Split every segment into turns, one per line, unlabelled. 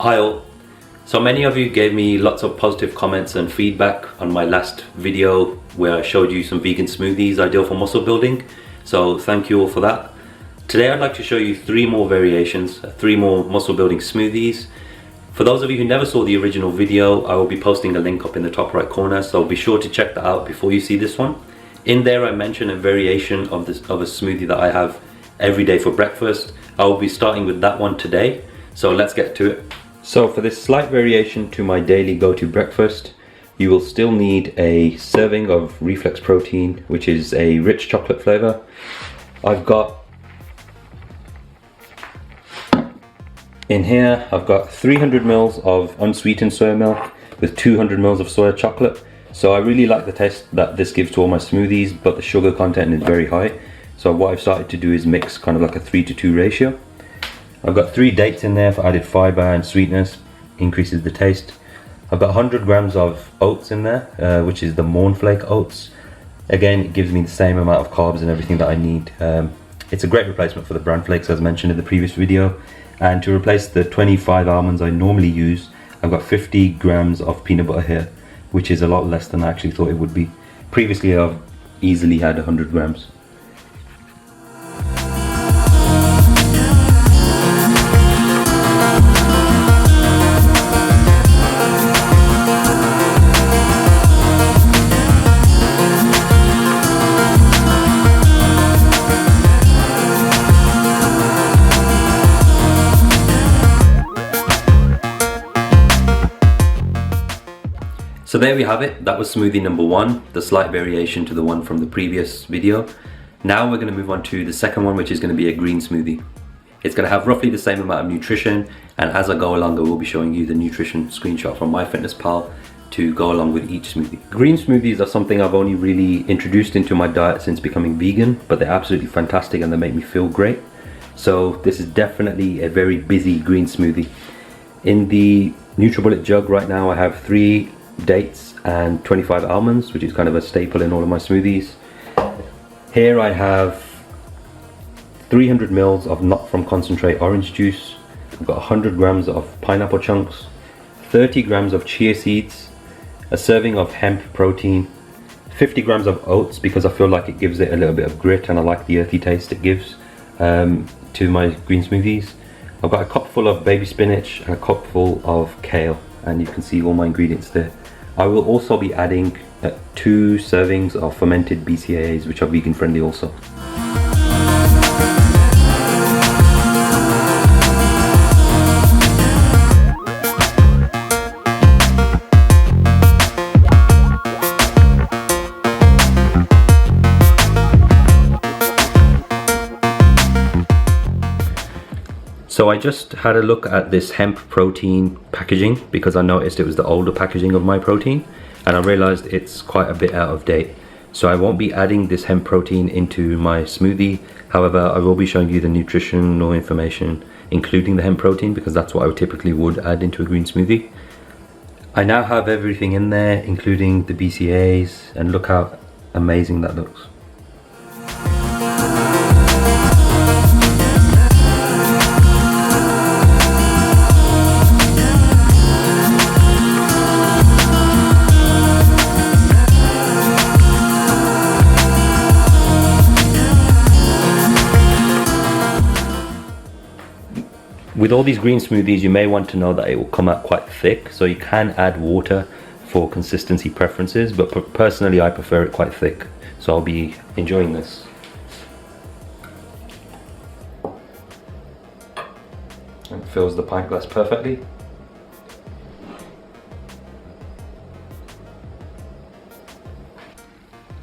Hi all. So many of you gave me lots of positive comments and feedback on my last video where I showed you some vegan smoothies ideal for muscle building. So thank you all for that. Today I'd like to show you 3 more variations, 3 more muscle building smoothies. For those of you who never saw the original video, I will be posting a link up in the top right corner, so be sure to check that out before you see this one. In there I mention a variation of a smoothie that I have every day for breakfast. I will be starting with that one today, so let's get to it. So for this slight variation to my daily go-to breakfast, you will still need a serving of Reflex protein, which is a rich chocolate flavor. I've got in here, I've got 300 ml of unsweetened soy milk with 200 ml of soya chocolate. So I really like the taste that this gives to all my smoothies, but the sugar content is very high. So what I've started to do is mix kind of like a 3:2 ratio. I've got 3 dates in there for added fiber and sweetness, increases the taste. I've got 100 grams of oats in there, which is the Mornflake oats. Again, it gives me the same amount of carbs and everything that I need. It's a great replacement for the bran flakes as mentioned in the previous video. And to replace the 25 almonds I normally use, I've got 50 grams of peanut butter here, which is a lot less than I actually thought it would be. Previously I've easily had 100 grams. So there we have it, that was smoothie number 1, the slight variation to the one from the previous video. Now we're going to move on to the second one, which is going to be a green smoothie. It's going to have roughly the same amount of nutrition, and as I go along I will be showing you the nutrition screenshot from MyFitnessPal to go along with each smoothie. Green smoothies are something I've only really introduced into my diet since becoming vegan, but they're absolutely fantastic and they make me feel great. So this is definitely a very busy green smoothie. In the NutriBullet jug right now I have 3 dates and 25 almonds, which is kind of a staple in all of my smoothies. Here I have 300 ml of not from concentrate orange juice. I've got 100 grams of pineapple chunks, 30 grams of chia seeds, a serving of hemp protein, 50 grams of oats because I feel like it gives it a little bit of grit and I like the earthy taste it gives to my green smoothies. I've got a cup full of baby spinach and a cup full of kale, and you can see all my ingredients there. I will also be adding 2 servings of fermented BCAAs, which are vegan friendly also. So I just had a look at this hemp protein packaging because I noticed it was the older packaging of my protein, and I realized it's quite a bit out of date. So I won't be adding this hemp protein into my smoothie. However, I will be showing you the nutritional information including the hemp protein because that's what I typically would add into a green smoothie. I now have everything in there including the BCAAs, and look how amazing that looks. With all these green smoothies, you may want to know that it will come out quite thick, so you can add water for consistency preferences, but personally I prefer it quite thick, so I'll be enjoying this. It fills the pint glass perfectly.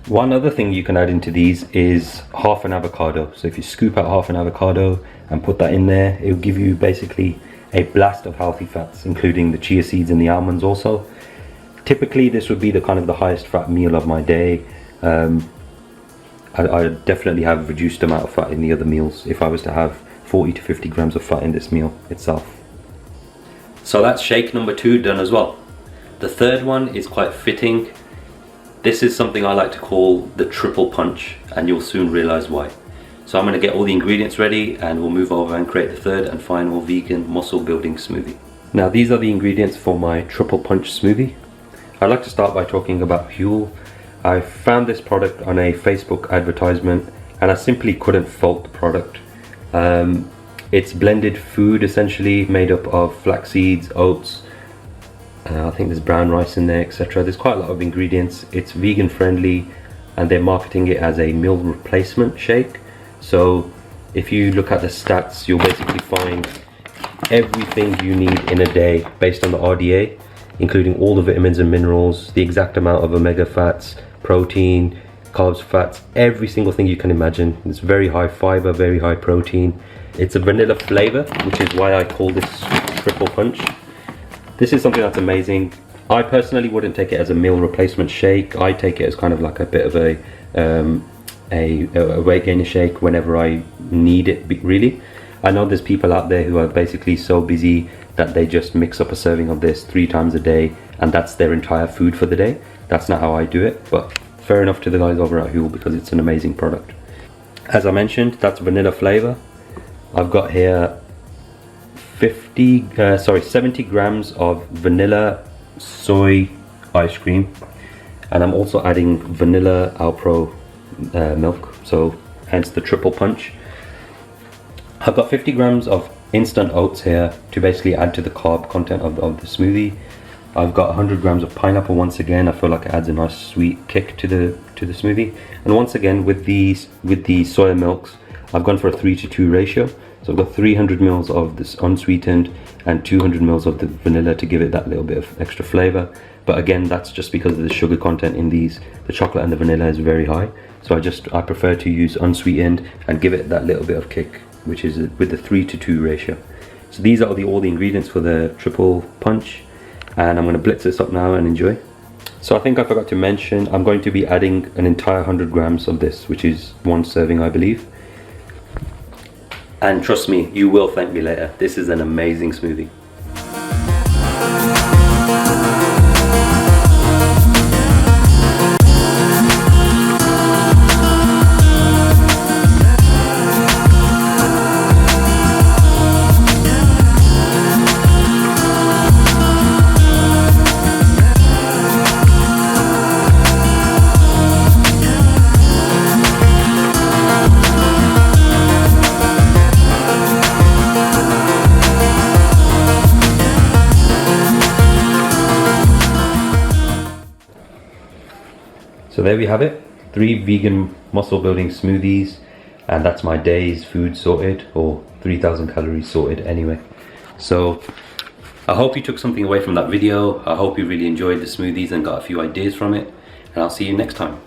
One other thing you can add into these is half an avocado. So if you scoop out half an avocado and put that in there, it will give you basically a blast of healthy fats, including the chia seeds and the almonds also. Typically this would be the kind of the highest fat meal of my day. I definitely have reduced amount of fat in the other meals if I was to have 40 to 50 grams of fat in this meal itself. So that's shake number 2 done as well. The third one is quite fitting. This is something I like to call the triple punch, and you'll soon realize why. So I'm going to get all the ingredients ready and we'll move over and create the third and final vegan muscle building smoothie. Now these are the ingredients for my triple punch smoothie. I'd like to start by talking about Huel. I found this product on a Facebook advertisement and I simply couldn't fault the product. It's blended food essentially, made up of flax seeds, oats, I think there's brown rice in there, etc. There's quite a lot of ingredients. It's vegan friendly and they're marketing it as a meal replacement shake. So if you look at the stats, you'll basically find everything you need in a day based on the RDA, including all the vitamins and minerals, the exact amount of omega fats, protein, carbs, fats, every single thing you can imagine. It's very high fiber, very high protein. It's a vanilla flavor, which is why I call this triple punch. This is something that's amazing. I personally wouldn't take it as a meal replacement shake. I take it as kind of like a bit of a weight gainer shake whenever I need it, really. I know there's people out there who are basically so busy that they just mix up a serving of this 3 times a day and that's their entire food for the day. That's not how I do it, but fair enough to the guys over at Huel because it's an amazing product. As I mentioned, that's vanilla flavor. I've got here 70 grams of vanilla soy ice cream, and I'm also adding vanilla Alpro milk, so hence the triple punch. I've got 50 grams of instant oats here to basically add to the carb content of the smoothie. I've got 100 grams of pineapple. Once again, I feel like it adds a nice sweet kick to the smoothie. And once again, with the soya milks, I've gone for a 3:2 ratio. So I've got 300 mils of this unsweetened and 200 mils of the vanilla to give it that little bit of extra flavor. But again, that's just because of the sugar content in these. The chocolate and the vanilla is very high. So I prefer to use unsweetened and give it that little bit of kick, which is with the 3:2 ratio. So these are all the ingredients for the triple punch. And I'm going to blitz this up now and enjoy. So I think I forgot to mention, I'm going to be adding an entire 100 grams of this, which is 1 serving, I believe. And trust me, you will thank me later. This is an amazing smoothie. So there we have it, 3 vegan muscle building smoothies, and that's my day's food sorted, or 3,000 calories sorted anyway. So I hope you took something away from that video. I hope you really enjoyed the smoothies and got a few ideas from it, and I'll see you next time.